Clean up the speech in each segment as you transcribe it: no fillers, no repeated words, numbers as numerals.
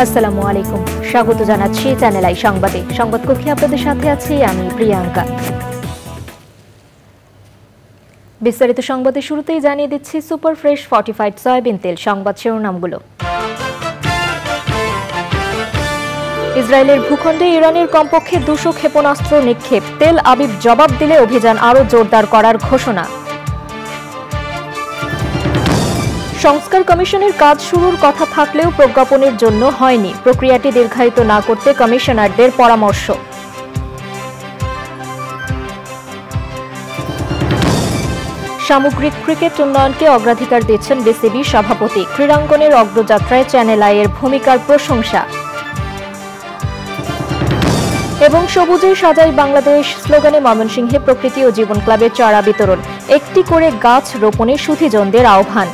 আসসালামু আলাইকুম, স্বাগত জানাচ্ছি চ্যানেল আই সংবাদে। সংবাদ কক্ষে আপনাদের সাথে আছি আমি প্রিয়াঙ্কা। বিস্তারিত সংবাদের শুরুতেই জানিয়ে দিচ্ছি সুপার ফ্রেশ ফর্টিফাইড সয়াবিন তেল। সংবাদ শিরোনামগুলো। ইসরায়েলের ভূখণ্ডে ইরানের কমপক্ষে 200 ক্ষেপণাস্ত্র নিক্ষেপ। তেল আবিব জবাব দিলে অভিযান আরও জোরদার করার ঘোষণা। সংস্কার কমিশনের কাজ শুরুর কথা থাকলেও প্রজ্ঞাপনের জন্য হয়নি। প্রক্রিয়াটি দীর্ঘায়িত না করতে কমিশনারদের পরামর্শ। সামগ্রিক ক্রিকেট উন্নয়নকে অগ্রাধিকার দিচ্ছেন বিসিবি সভাপতি। ক্রীড়াঙ্গনের অগ্রযাত্রায় চ্যানেল আইয়ের ভূমিকার প্রশংসা। এবং সবুজে সাজাই বাংলাদেশ স্লোগানে ময়মনসিংহে প্রকৃতি ও জীবন ক্লাবের চারা বিতরণ। একটি করে গাছ রোপণে সুধীজনদের আহ্বান।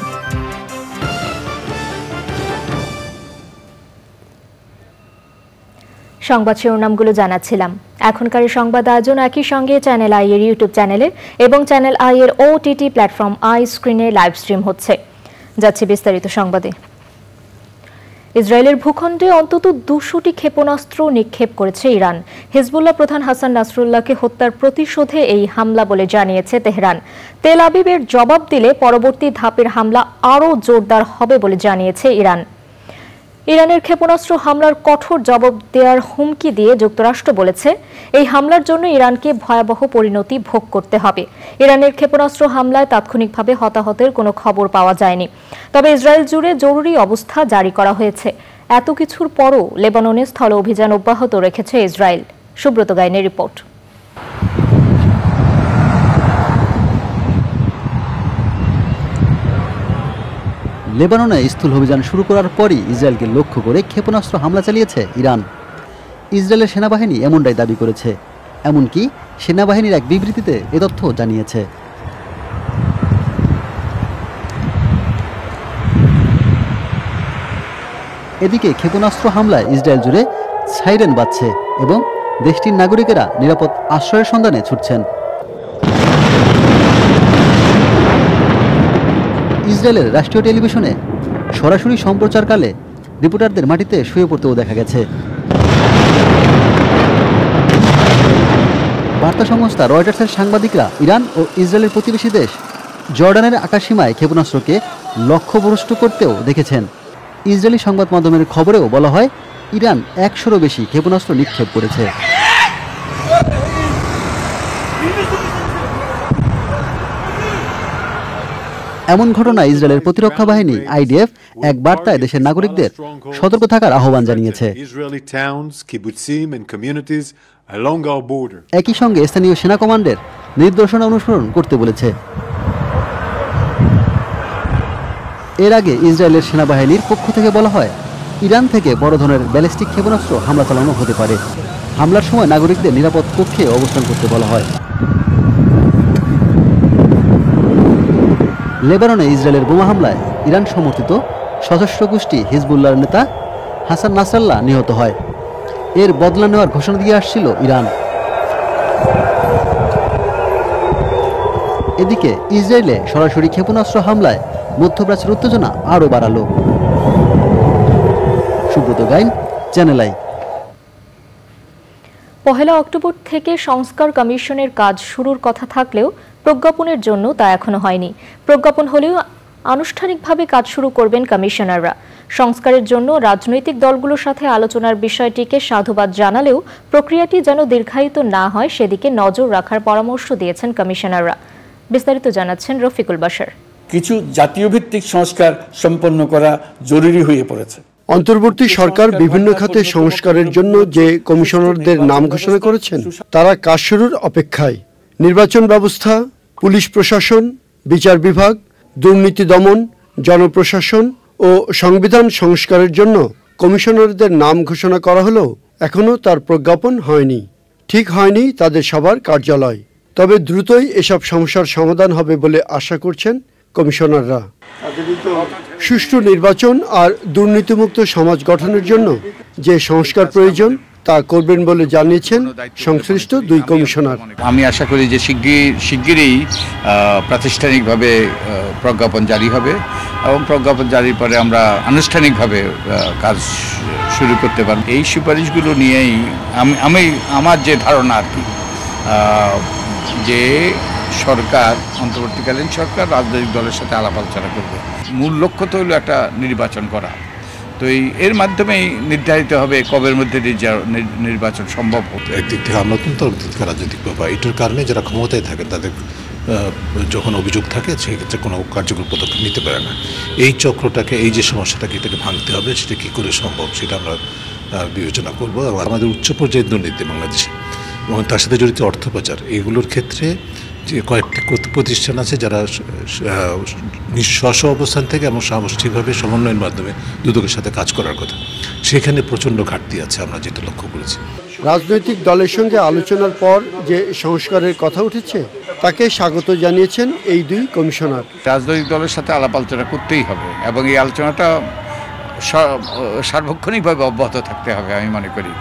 সংবাদ শিরোনামগুলো জানাচ্ছিলাম। এখনকার সংবাদ আয়োজন একই সঙ্গে চ্যানেল আই এর ইউটিউব চ্যানেলে এবং চ্যানেল আই এর ওটিটি প্ল্যাটফর্ম আই স্ক্রিনে লাইভ স্ট্রিম হচ্ছে। যাচ্ছে বিস্তারিত সংবাদে। ইসরায়েলের ভূখণ্ডে অন্তত 200টি ক্ষেপণাস্ত্র নিক্ষেপ করেছে ইরান। হিজবুল্লাহ প্রধান হাসান নাসরুল্লাহকে হত্যার প্রতিশোধে এই হামলা বলে জানিয়েছে তেহরান। তেল আবিবের জবাব দিলে পরবর্তী ধাপের হামলা আরও জোরদার হবে বলে জানিয়েছে ইরান। ইরানের ক্ষেপণাস্ত্র হামলার কঠোর জবাব দেওয়ার হুমকি দিয়ে যুক্তরাষ্ট্র বলেছে, এই হামলার জন্য ইরানকে ভয়াবহ পরিণতি ভোগ করতে হবে। ইরানের ক্ষেপণাস্ত্র হামলায় তাৎক্ষণিকভাবে হতাহতের কোনো খবর পাওয়া যায়নি, তবে ইসরায়েল জুড়ে জরুরি অবস্থা জারি করা হয়েছে। এত কিছুর পরও লেবাননে স্থল অভিযান অব্যাহত রেখেছে ইসরায়েল। সুব্রত গাইনের রিপোর্ট। লেবাননে স্থল অভিযান শুরু করার পরই ইসরায়েলকে লক্ষ্য করে ক্ষেপণাস্ত্র হামলা চালিয়েছে ইরান। ইসরায়েলের সেনাবাহিনী এমনটাই দাবি করেছে, এমনকি সেনাবাহিনীর এক বিবৃতিতে এ তথ্য জানিয়েছে। এদিকে ক্ষেপণাস্ত্র হামলায় ইসরায়েল জুড়ে সাইরেন বাজছে এবং দেশটির নাগরিকেরা নিরাপদ আশ্রয়ের সন্ধানে ছুটছেন। ইসরায়েলের রাষ্ট্রীয় টেলিভিশনে সরাসরি সম্প্রচারকালে রিপোর্টারদের মাটিতে শুয়ে পড়তেও দেখা গেছে। বার্তা সংস্থা রয়টার্সের সাংবাদিকরা ইরান ও ইসরায়েলের প্রতিবেশী দেশ জর্ডানের আকাশসীমায় ক্ষেপণাস্ত্রকে লক্ষ্যভ্রষ্ট করতেও দেখেছেন। ইসরায়েলি সংবাদ মাধ্যমের খবরেও বলা হয়, ইরান 100-এরও বেশি ক্ষেপণাস্ত্র নিক্ষেপ করেছে। এমন ঘটনায় ইসরায়েলের প্রতিরক্ষা বাহিনী আইডিএফ এক বার্তায় দেশের নাগরিকদের সতর্ক থাকার আহ্বান জানিয়েছে। একই সঙ্গে স্থানীয় সেনা কমান্ডের নির্দেশনা অনুসরণ করতে বলেছে। এর আগে ইসরায়েলের সেনাবাহিনীর পক্ষ থেকে বলা হয়, ইরান থেকে বড় ধরনের ব্যালিস্টিক ক্ষেপণাস্ত্র হামলা চালানো হতে পারে। হামলার সময় নাগরিকদের নিরাপদ কক্ষে অবস্থান করতে বলা হয়। লেবাননে ইসরায়েলের বোমা হামলায় ইরান সমর্থিত সশস্ত্র গোষ্ঠী হিজবুল্লাহর নেতা হাসান নাসরাল্লাহ নিহত হয়। এর বদলা নেওয়ার ঘোষণা দিয়ে আসছিল ইরান। এদিকে ইসরায়েলে সরাসরি ক্ষেপণাস্ত্র হামলায় মধ্যপ্রাচ্যের উত্তেজনা আরও বাড়ালো। Subrata Gain, channel I. 1 October থেকে সংস্কার কমিশনের কাজ শুরুর কথা থাকলেও প্রজ্ঞাপনের জন্য তা এখনো হয়নি। প্রজ্ঞাপন হলেও আনুষ্ঠানিকভাবে কাজ শুরু করবেন কমিশনাররা। সংস্কারের জন্য রাজনৈতিক দলগুলোর সাথে আলোচনার বিষয়টিকে সাধুবাদ জানালেও প্রক্রিয়াটি যেন দীর্ঘায়িত না হয় সেদিকে নজর রাখার পরামর্শ দিয়েছেন কমিশনাররা। বিস্তারিত জানাচ্ছেন রফিকুল বাশার। কিছু জাতীয় ভিত্তিক সংস্কার সম্পন্ন করা জরুরি হয়ে পড়েছে। অন্তর্বর্তী সরকার বিভিন্ন খাতে সংস্কারের জন্য যে কমিশনারদের নাম ঘোষণা করেছেন তারা কাজ শুরুর অপেক্ষায়। নির্বাচন ব্যবস্থা, পুলিশ প্রশাসন, বিচার বিভাগ, দুর্নীতি দমন, জনপ্রশাসন ও সংবিধান সংস্কারের জন্য কমিশনারদের নাম ঘোষণা করা হলেও এখনও তার প্রজ্ঞাপন হয়নি। ঠিক হয়নি তাদের সবার কার্যালয়। তবে দ্রুতই এসব সমস্যার সমাধান হবে বলে আশা করছেন কমিশনাররা। সুষ্ঠু নির্বাচন আর দুর্নীতিমুক্ত সমাজ গঠনের জন্য যে সংস্কার প্রয়োজন তা করবেন বলে জানিয়েছেন সংশ্লিষ্ট দুই কমিশনার। আমি আশা করি যে শিগগিরই প্রাতিষ্ঠানিকভাবে প্রজ্ঞাপন জারি হবে এবং প্রজ্ঞাপন জারির পরে আমরা আনুষ্ঠানিকভাবে কাজ শুরু করতে পারব। এই সুপারিশগুলো নিয়েই আমার যে ধারণা আর কি, যে সরকার, অন্তর্বর্তীকালীন সরকার রাজনৈতিক দলের সাথে আলাপ আলোচনা করবে। মূল লক্ষ্য তো হলো একটা নির্বাচন করা। তো এর মাধ্যমেই নির্ধারিত হবে কবের মধ্যে নির্বাচন সম্ভব হবে। একদিক থেকে আমলাতন্ত্র, একদিক থেকে রাজনৈতিক প্রভাব, এটার কারণে যারা ক্ষমতায় থাকে তাদের যখন অভিযোগ থাকে সেক্ষেত্রে কোনো কার্যকর পদক্ষেপ নিতে পারে না। এই চক্রটাকে, এই যে সমস্যাটাকে, এটাকে ভাঙতে হবে। সেটা কী করে সম্ভব সেটা আমরা বিবেচনা করব। আমাদের উচ্চ পর্যায়ের দুর্নীতি বাংলাদেশে এবং তার সাথে জড়িত অর্থ পাচার, এগুলোর ক্ষেত্রে যে কয়েকটি প্রতিষ্ঠান আছে যারা স্ব অবস্থান থেকে এবং সামষ্টিকভাবে সমন্বয়ের মাধ্যমে দুদকের সাথে কাজ করার কথা, সেখানে প্রচণ্ড ঘাটতি আছে আমরা যেটা লক্ষ্য করেছি। রাজনৈতিক দলের সঙ্গে আলোচনার পর যে সংস্কারের কথা উঠেছে তাকে স্বাগত জানিয়েছেন এই দুই কমিশনার। রাজনৈতিক দলের সাথে আলাপ আলোচনা করতেই হবে এবং এই আলোচনাটা সার্বক্ষণিকভাবে অব্যাহত থাকতে হবে আমি মনে করি।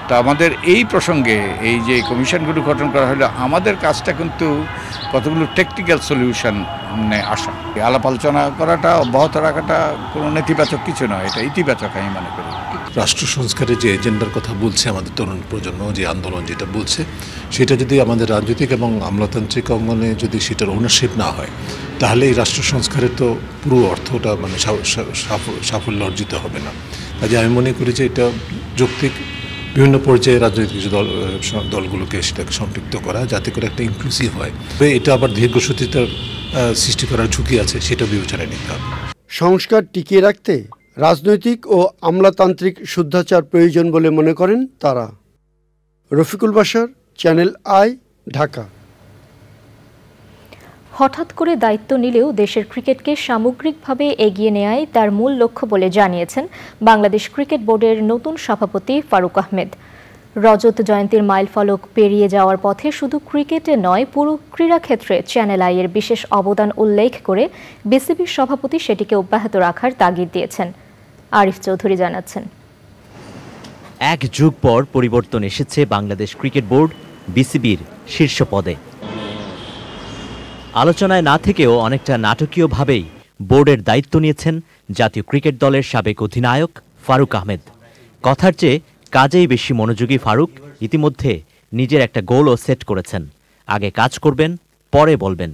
তো আমাদের এই প্রসঙ্গে এই যে কমিশনগুলো গঠন করা হলো, আমাদের কাজটা কিন্তু কতগুলো টেকনিক্যাল সলিউশনে আসা। আলাপ আলোচনা করাটা, অব্যাহত রাখাটা কোনো নেতিবাচক কিছু নয়, এটা ইতিবাচক আমি মনে করি। রাষ্ট্র সংস্কারের যে এজেন্ডার কথা বলছে আমাদের তরুণ প্রজন্ম, যে আন্দোলন যেটা বলছে, সেটা যদি আমাদের রাজনৈতিক এবং আমলাতান্ত্রিক অঙ্গনে যদি সেটার ওনারশিপ না হয়, তাহলে এই রাষ্ট্র সংস্কারের তো পুরো অর্থটা মানে সাফল্য অর্জিত হবে না। কাজে আমি মনে করি যে এটা যৌক্তিক বিভিন্ন পর্যায়ে রাজনৈতিক দলগুলোকে সেটাকে সম্পৃক্ত করা, যাতে করে একটা ইনক্লুসিভ হয়। এটা আবার দীর্ঘসূত্রিতার সৃষ্টি করার ঝুঁকি আছে, সেটা বিবেচনায় নিতে হবে। সংস্কার টিকিয়ে রাখতে রাজনৈতিক ও আমলাতান্ত্রিক শুদ্ধাচার প্রয়োজন বলে মনে করেন তারা। Rafiqul Bashar, channel I, Dhaka. হঠাৎ করে দায়িত্ব নিলেও দেশের ক্রিকেটকে সামগ্রিকভাবে এগিয়ে নেয়াই তার মূল লক্ষ্য বলে জানিয়েছেন বাংলাদেশ ক্রিকেট বোর্ডের নতুন সভাপতি ফারুক আহমেদ। রজত জয়ন্তীর মাইলফলক পেরিয়ে যাওয়ার পথে শুধু ক্রিকেটে নয়, পুরো ক্রীড়াক্ষেত্রে চ্যানেল আই এর বিশেষ অবদান উল্লেখ করে বিসিবির সভাপতি সেটিকে অব্যাহত রাখার তাগিদ দিয়েছেন। আরিফ চৌধুরী জানাচ্ছেন। এক যুগ পর পরিবর্তন এসেছে বাংলাদেশ ক্রিকেট বোর্ড বিসিবির শীর্ষ পদে। আলোচনায় না থেকেও অনেকটা নাটকীয়ভাবেই বোর্ডের দায়িত্ব নিয়েছেন জাতীয় ক্রিকেট দলের সাবেক অধিনায়ক ফারুক আহমেদ। কথার চেয়ে কাজেই বেশি মনোযোগী ফারুক ইতিমধ্যে নিজের একটা গোলও সেট করেছেন। আগে কাজ করবেন, পরে বলবেন।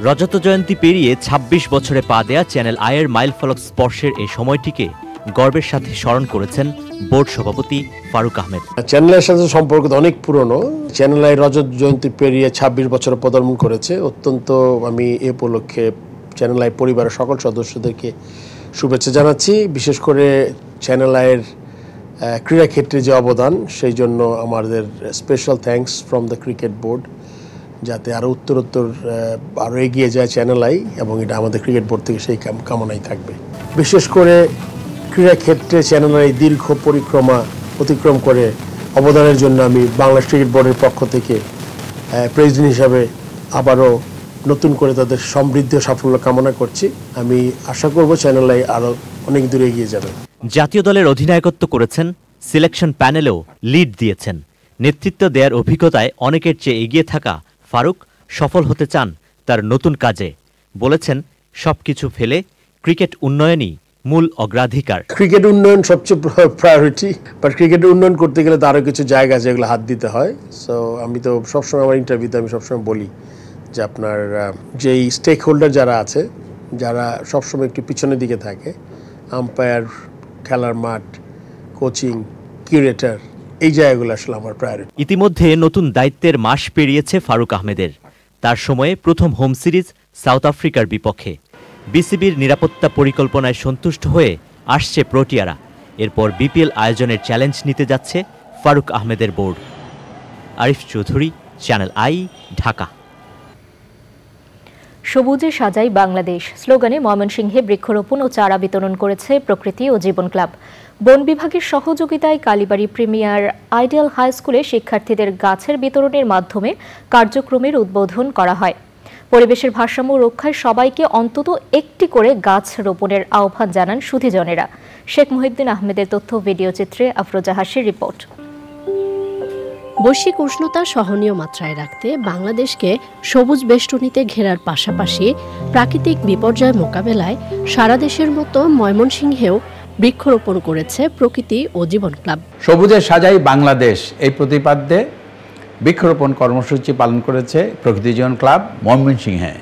রজত জয়ন্তী পেরিয়ে ২৬ বছরে পা দেয়া চ্যানেল আইয়ের মাইলফলক স্পর্শের এই সময়টিকে গর্বের সাথে স্মরণ করেছেন বোর্ড সভাপতি ফারুক আহমেদ। চ্যানেলের সাথে সম্পর্ক অনেক পুরনো। চ্যানেল আই রজত জয়ন্তী পেরিয়ে ২৬ বছর পদার্পণ করেছে। অত্যন্ত আমি এ উপলক্ষে চ্যানেল আই পরিবারের সকল সদস্যদেরকে শুভেচ্ছা জানাচ্ছি। বিশেষ করে চ্যানেল আইয়ের ক্রীড়াক্ষেত্রে যে অবদান, সেই জন্য আমাদের special thanks from the cricket board, যাতে আরও উত্তরোত্তর আরও এগিয়ে যায় চ্যানেল আই, এবং এটা আমাদের ক্রিকেট বোর্ড থেকে সেই কামনাই থাকবে। বিশেষ করে ক্রীড়াক্ষেত্রে চ্যানেল আই দীর্ঘ পরিক্রমা অতিক্রম করে অবদানের জন্য আমি বাংলাদেশ ক্রিকেট বোর্ডের পক্ষ থেকে প্রেসিডেন্ট হিসাবে আবারও নতুন করে তাদের সমৃদ্ধ সাফল্য কামনা করছি। আমি আশা করব চ্যানেল আই আরও অনেক দূরে এগিয়ে যাবে। জাতীয় দলের অধিনায়কত্ব করেছেন, সিলেকশন প্যানেলেও লিড দিয়েছেন। নেতৃত্ব দেওয়ার অভিজ্ঞতায় অনেকের চেয়ে এগিয়ে থাকা ফারুক সফল হতে চান তার নতুন কাজে। বলেছেন, সবকিছু ফেলে ক্রিকেট উন্নয়নই মূল অগ্রাধিকার। ক্রিকেট উন্নয়ন সবচেয়ে প্রায়োরিটি, বাট ক্রিকেট উন্নয়ন করতে গেলে তো আরও কিছু জায়গা আছে যেগুলো হাত দিতে হয়। সো আমি তো সবসময় আমার ইন্টারভিউতে আমি সবসময় বলি যে আপনার যেই স্টেক হোল্ডার যারা আছে, যারা সবসময় একটু পিছনের দিকে থাকে, আম্পায়ার, খেলার মাঠ, কোচিং, কিউরেটর, এই জায়গাগুলো আসলে আমার প্রায়োরিটি। ইতিমধ্যে নতুন দায়িত্বের মাস পেরিয়েছে ফারুক আহমেদের। তার সময়ে প্রথম হোম সিরিজ সাউথ আফ্রিকার বিপক্ষে। বিসিবির নিরাপত্তা পরিকল্পনায় সন্তুষ্ট হয়ে আসছে প্রোটিয়ারা। এরপর বিপিএল আয়োজনের চ্যালেঞ্জ নিতে যাচ্ছে ফারুক আহমেদের board. Arif Chowdhury, channel I, Dhaka. সবুজে সাজাই বাংলাদেশ স্লোগানে ময়মনসিংহে বৃক্ষরোপণ ও চারা বিতরণ করেছে প্রকৃতি ও জীবন ক্লাব। বন বিভাগের সহযোগিতায় কালীবাড়ি প্রিমিয়ার আইডিয়াল হাই স্কুলে শিক্ষার্থীদের গাছের বিতরণের মাধ্যমে কার্যক্রমের উদ্বোধন করা হয়। পরিবেশের ভারসাম্য রক্ষায় সবাইকে অন্তত একটি করে গাছ রোপণের আহ্বান জানান সুধীজনেরা। শেখ মুহিউদ্দিন আহমেদের তথ্য ভিডিও চিত্রে আফরোজা হাসির রিপোর্ট। বৈশ্বিক উষ্ণতা সহনীয় মাত্রায় রাখতে বাংলাদেশকে সবুজ বেষ্টনীতে ঘেরার পাশাপাশি প্রাকৃতিক বিপর্যয় মোকাবেলায় সারা দেশের মতো ময়মনসিংহেও বৃক্ষরোপণ করেছে প্রকৃতি ও জীবন ক্লাব। সবুজে সাজাই বাংলাদেশ এই প্রতিপাদ্যে বৃক্ষরোপণ কর্মসূচি পালন করেছে প্রকৃতি জীবন ক্লাব ময়মনসিংহে।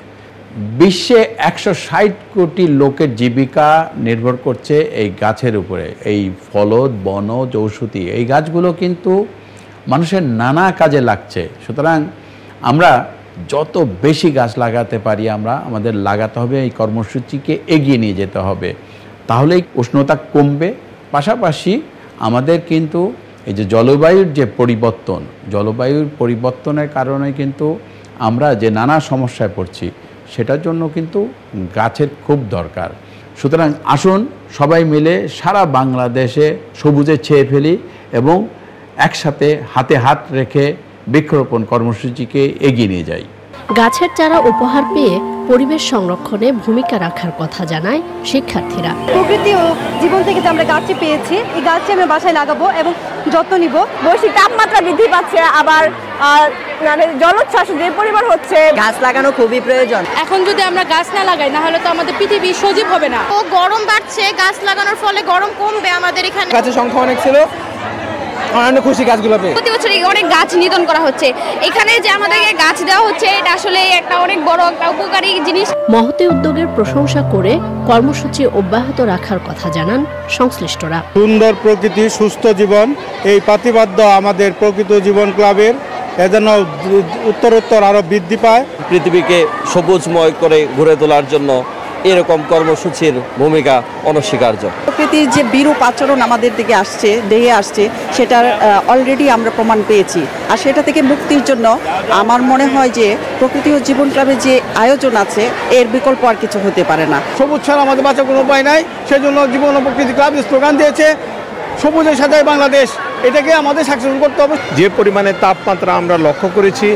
বিশ্বে 160 কোটি লোকের জীবিকা নির্ভর করছে এই গাছের উপরে। এই ফলদ, বনজ, ঔষধি এই গাছগুলো কিন্তু মানুষের নানা কাজে লাগছে। সুতরাং আমরা যত বেশি গাছ লাগাতে পারি আমাদের লাগাতে হবে, এই কর্মসূচিকে এগিয়ে নিয়ে যেতে হবে, তাহলেই উষ্ণতা কমবে। পাশাপাশি আমাদের কিন্তু এই যে জলবায়ুর যে জলবায়ুর পরিবর্তনের কারণে কিন্তু আমরা যে নানা সমস্যায় পড়ছি, সেটার জন্য কিন্তু গাছের খুব দরকার। সুতরাং আসুন সবাই মিলে সারা বাংলাদেশে সবুজে ছেয়ে ফেলি এবং একসাথে হাতে হাত রেখে বৃক্ষরোপণ কর্মসূচিকে এগিয়ে নিয়ে যাই। গাছের চারা উপহার পেয়ে পরিবেশ সংরক্ষণে ভূমিকা রাখার কথা জানায় শিক্ষার্থীরা। প্রকৃতি ও জীবন থেকে যে আমরা গাছটি পেয়েছি, এই গাছটি আমরা বাসায় লাগাবো এবং যত্ন নিব। বৈশ্বিক তাপমাত্রা বৃদ্ধি পাচ্ছে, আবার জলোচ্ছ্বাস যে পরিমাণ হচ্ছে, গাছ লাগানো খুবই প্রয়োজন। এখন যদি আমরা গাছ না লাগাই, না হলে তো আমাদের পৃথিবী সজীব হবে না। ও গরম বাড়ছে, গাছ লাগানোর ফলে গরম কমবে আমাদের এখানে। গাছের সংখ্যা অনেক ছিল, অনেক খুশি গাছগুলো পেয়ে। প্রতি বছর অনেক গাছ নিধন করা হচ্ছে, এখানে যে আমাদেরকে গাছ দেওয়া হচ্ছে এটা আসলে একটা অনেক বড় একটা উপকারী জিনিস। মহতী উদ্যোগের প্রশংসা করে কর্মসূচি অব্যাহত রাখার কথা জানান সংশ্লিষ্টরা। সুন্দর প্রকৃতি, সুস্থ জীবন, এই প্রতিপাদ্য আমাদের প্রকৃতি জীবন ক্লাবের এজন্য উত্তরোত্তর আরো বৃদ্ধি পায়। পৃথিবীকে সবুজময় করে গড়ে তোলার জন্য এরকম কর্মসূচির ভূমিকা অনস্বীকার্য। প্রকৃতির যে বিরূপ আচরণ আমাদের দিকে দেহে আসছে, সেটার অলরেডি আমরা প্রমাণ পেয়েছি। আর সেটা থেকে মুক্তির জন্য আমার মনে হয় যে প্রকৃতি ও জীবন ক্লাবের যে আয়োজন আছে, এর বিকল্প আর কিছু হতে পারে না। সবুজ ছাড়া আমাদের বাঁচার কোনো উপায় নাই, সেজন্য জীবন ও প্রকৃতি ক্লাব স্লোগান দিয়েছে সবুজের সাজাই বাংলাদেশ। এটাকে আমাদের সাকসেসফুল করতে হবে। যে পরিমাণে তাপমাত্রা আমরা লক্ষ্য করেছি,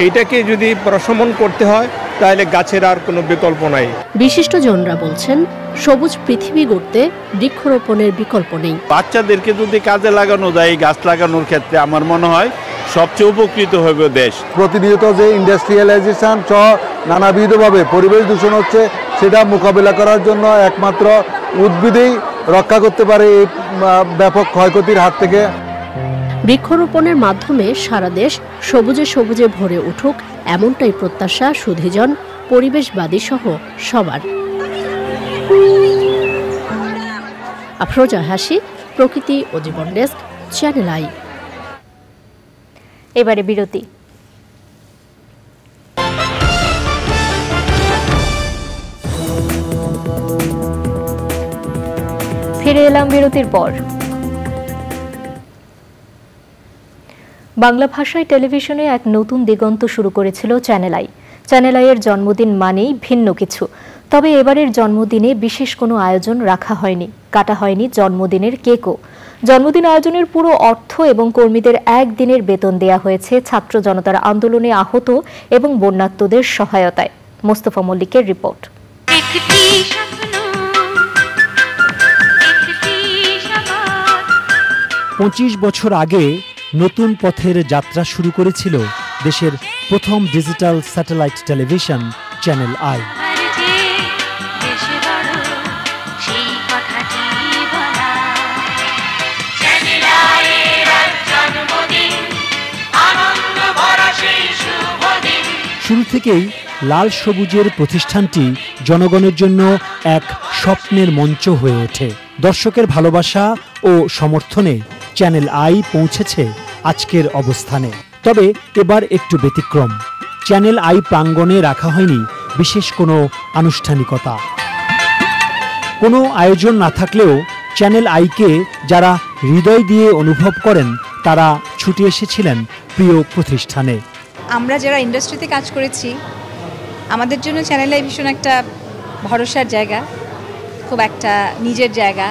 এইটাকে যদি প্রশমন করতে হয় তাহলে গাছের আর কোনো বিকল্প নাই। বিশিষ্টজনরা বলছেন, সবুজ পৃথিবী গড়তে বৃক্ষরোপণের বিকল্প নেই। বাচ্চাদেরকে যদি কাজে লাগানো যায় এই গাছ লাগানোর ক্ষেত্রে, আমার মনে হয় সবচেয়ে উপকৃত হবে দেশ। প্রতিনিয়ত যে ইন্ডাস্ট্রিয়ালাইজেশন সহ নানাবিধভাবে পরিবেশ দূষণ হচ্ছে, সেটা মোকাবিলা করার জন্য একমাত্র উদ্ভিদই রক্ষা করতে পারে এই ব্যাপক ক্ষয়ক্ষতির হাত থেকে। বৃক্ষরোপণের মাধ্যমে সারা দেশ সবুজে সবুজে ভরে উঠুক, এমনটাই প্রত্যাশা সুধীজন, পরিবেশবাদী সহ সবার। আফরোজা হাসি, প্রকৃতি ও জীবন ডেস্ক, চ্যানেল আই। এবারে বিরতি। ফিরে এলাম বিরতির পর। বাংলা ভাষায় টেলিভিশনে এক নতুন দিগন্ত শুরু করেছিল চ্যানেল আই। চ্যানেল আইয়ের জন্মদিন মানেই ভিন্ন কিছু। তবে এবারের জন্মদিনে বিশেষ কোনো আয়োজন রাখা হয়নি, কাটা হয়নি জন্মদিনের কেকও। জন্মদিন আয়োজনের পুরো অর্থ এবং কর্মীদের একদিনের বেতন দেয়া হয়েছে ছাত্র জনতার আন্দোলনে আহত এবং বন্যার্তদের সহায়তায়। মোস্তফা মল্লিকের রিপোর্ট। 25 বছর আগে নতুন পথের যাত্রা শুরু করেছিল দেশের প্রথম digital satellite television channel I. শুরু থেকেই লাল সবুজের প্রতিষ্ঠানটি জনগণের জন্য এক স্বপ্নের মঞ্চ হয়ে ওঠে। দর্শকের ভালোবাসা ও সমর্থনে চ্যানেল আই পৌঁছেছে আজকের অবস্থানে। তবে এবার একটু ব্যতিক্রম। চ্যানেল আই প্রাঙ্গণে রাখা হয়নি বিশেষ কোনো আনুষ্ঠানিকতা। কোনো আয়োজন না থাকলেও চ্যানেল আইকে যারা হৃদয় দিয়ে অনুভব করেন, তারা ছুটে এসেছিলেন প্রিয় প্রতিষ্ঠানে। আমরা যারা ইন্ডাস্ট্রিতে কাজ করেছি, আমাদের জন্য চ্যানেল আই ভীষণ একটা ভরসার জায়গা, খুব একটা নিজের জায়গা।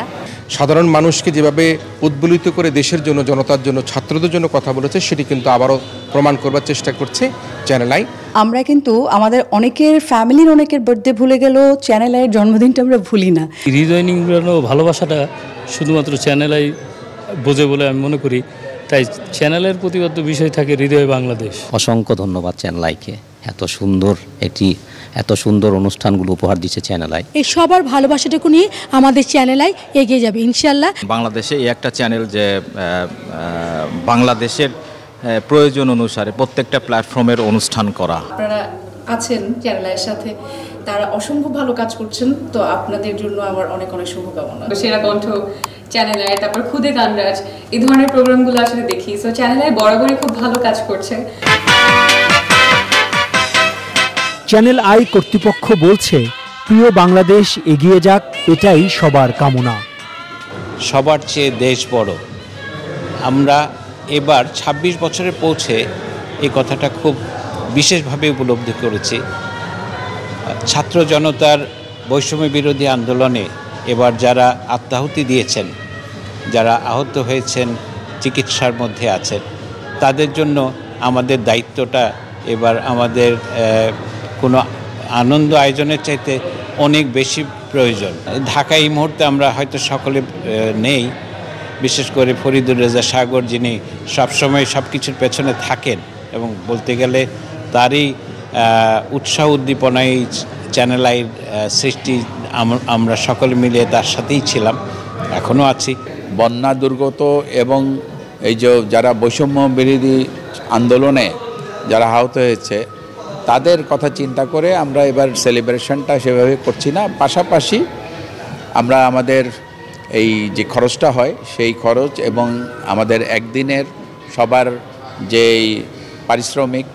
সাধারণ মানুষকে যেভাবে উদ্বুলিত করে দেশের জন্য, জনতার জন্য, ছাত্রদের জন্য কথা বলেছে, সেটি কিন্তু আবারও প্রমাণ করবার চেষ্টা করছে চ্যানেল আই। আমরা কিন্তু আমাদের অনেকের ফ্যামিলির অনেকের বার্থডে ভুলে গেল, চ্যানেল আইয়ের জন্মদিনটা আমরা ভুলি না। হৃদয় নিংড়ানো ভালোবাসাটা শুধুমাত্র চ্যানেল আই বোঝে বলে আমি মনে করি, তাই চ্যানেলের প্রতিবদ্ধ বিষয় থাকে হৃদয় বাংলাদেশ। অসংখ্য ধন্যবাদ চ্যানেল আইকে, এত সুন্দর অনুষ্ঠানগুলো উপহার দিচ্ছে চ্যানেল আই। এই সবার ভালোবাসাটুকু নিয়ে আমাদের চ্যানেল আই এগিয়ে যাবে ইনশাআল্লাহ। বাংলাদেশে এই একটা চ্যানেল যে বাংলাদেশের প্রয়োজন অনুসারে প্রত্যেকটা প্ল্যাটফর্মের অনুষ্ঠান করা। আপনারা আছেন চ্যানেলের সাথে, তারা অসম্ভব ভালো কাজ করছেন, তো আপনাদের জন্য আমার অনেক অনেক শুভকামনা। সেরা কণ্ঠ চ্যানেল আই, তারপর খুদে গানরাজ, এই ধরনের প্রোগ্রামগুলো আসলে দেখি। সো চ্যানেল আই বরাবরই খুব ভালো কাজ করছে। চ্যানেল আই কর্তৃপক্ষ বলছে, প্রিয় বাংলাদেশ এগিয়ে যাক, এটাই সবার কামনা। সবার চেয়ে দেশ বড়। আমরা এবার ২৬ বছরে পৌঁছে এই কথাটা খুব বিশেষভাবে উপলব্ধি করেছি। ছাত্র জনতার বৈষম্য বিরোধী আন্দোলনে এবার যারা আত্মাহুতি দিয়েছেন, যারা আহত হয়েছেন, চিকিৎসার মধ্যে আছেন, তাদের জন্য আমাদের দায়িত্বটা এবার আমাদের কোনো আনন্দ আয়োজনের চাইতে অনেক বেশি প্রয়োজন। ঢাকায় এই মুহূর্তে আমরা হয়তো সকলে নেই, বিশেষ করে ফরিদুর রেজা সাগর, যিনি সবসময় সব কিছুর পেছনে থাকেন এবং বলতে গেলে তারই উৎসাহ উদ্দীপনায় চ্যানেল আইয়ের সৃষ্টি, আমরা সকলে মিলে তার সাথেই ছিলাম, এখনও আছি। বন্যা দুর্গত এবং এই যে যারা বৈষম্য বিরোধী আন্দোলনে যারা আহত হয়েছে, তাদের কথা চিন্তা করে আমরা এবার সেলিব্রেশনটা সেভাবে করছি না। পাশাপাশি আমরা আমাদের এই যে খরচটা হয় সেই খরচ এবং আমাদের একদিনের সবার যেই পারিশ্রমিক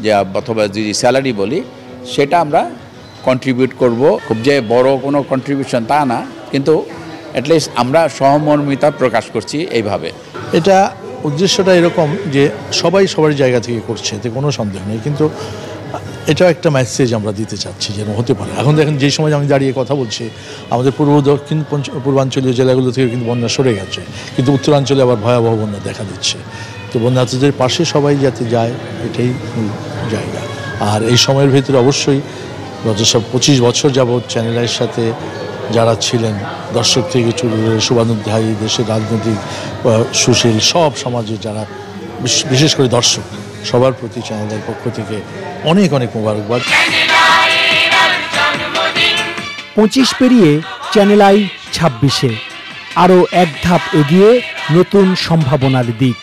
যে অথবা যদি স্যালারি বলি, সেটা আমরা কন্ট্রিবিউট করব। খুব যে বড় কোনো কন্ট্রিবিউশন তা না, কিন্তু অ্যাটলিস্ট আমরা সহমর্মিতা প্রকাশ করছি এইভাবে। এটা উদ্দেশ্যটা এরকম যে সবাই সবার জায়গা থেকে করছে, এতে কোনো সন্দেহ নেই, কিন্তু এটাও একটা মেসেজ আমরা দিতে চাচ্ছি যেন হতে পারে। এখন দেখেন যে সময় আমি দাঁড়িয়ে কথা বলছি, আমাদের পূর্বাঞ্চলীয় জেলাগুলো থেকে কিন্তু বন্যা সরে গেছে, কিন্তু উত্তরাঞ্চলে আবার ভয়াবহ বন্যা দেখা দিচ্ছে। তো বন্যার্থীদের পাশে সবাই যাতে যায়, এটাই জায়গা। আর এই সময়ের ভিতরে অবশ্যই গত 25 বছর যাবৎ চ্যানেলের সাথে যারা ছিলেন, দর্শক থেকে শুভানুধ্যায়ী, দেশের রাজনৈতিক সুশীল সব সমাজে যারা, বিশেষ করে দর্শক, সবার প্রতি চ্যানেলের পক্ষ থেকে অনেক অনেক মোবারকবাদ। 25 পেরিয়ে চ্যানেল আই 26-এ আরও এক ধাপ এগিয়ে নতুন সম্ভাবনার দিক।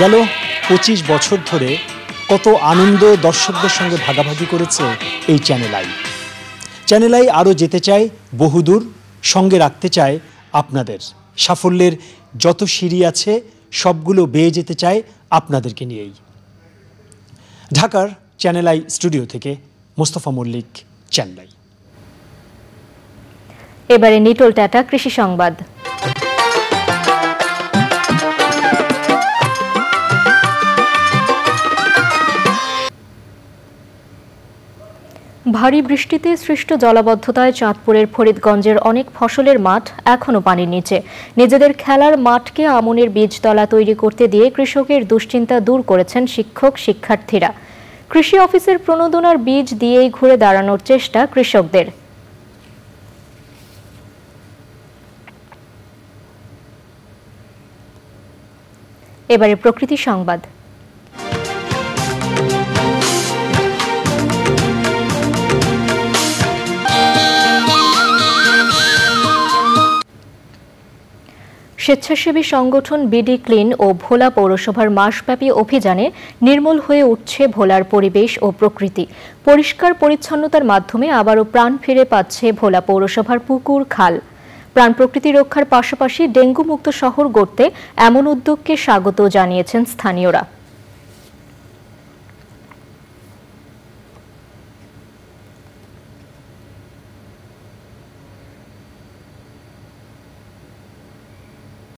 গেল 25 বছর ধরে কত আনন্দ দর্শকদের সঙ্গে ভাগাভাগি করেছে এই চ্যানেল আই। চ্যানেল আই আরও যেতে চায় বহুদূর, সঙ্গে রাখতে চায় আপনাদের। সাফল্যের যত সিঁড়ি আছে সবগুলো বেয়ে যেতে চায় আপনাদেরকে নিয়েই। ঢাকার চ্যানেল আই স্টুডিও থেকে মোস্তফা মল্লিক, চ্যানেল আই। এবারে নিটোল টাটা কৃষি সংবাদ। ভারী বৃষ্টিতে সৃষ্ট জলাবদ্ধতায় চাঁদপুরের ফরিদগঞ্জের অনেক ফসলের মাঠ এখনো পানির নিচে। নিজেদের খেলার মাঠকে আমনের বীজতলা তৈরি করতে দিয়ে কৃষকের দুশ্চিন্তা দূর করেছেন শিক্ষক শিক্ষার্থীরা। কৃষি অফিসের প্রণোদনার বীজ দিয়েই ঘুরে দাঁড়ানোর চেষ্টা কৃষকদের। এবারে প্রকৃতি সংবাদ। স্বেচ্ছাসেবী সংগঠন বিডি ক্লিন ও ভোলা পৌরসভার মাসব্যাপী অভিযানে নির্মল হয়ে উঠছে ভোলার পরিবেশ ও প্রকৃতি। পরিষ্কার পরিচ্ছন্নতার মাধ্যমে আবারও প্রাণ ফিরে পাচ্ছে ভোলা পৌরসভার পুকুর, খাল। প্রাণ প্রকৃতি রক্ষার পাশাপাশি ডেঙ্গু মুক্ত শহর গড়তে এমন উদ্যোগকে স্বাগত জানিয়েছেন স্থানীয়রা।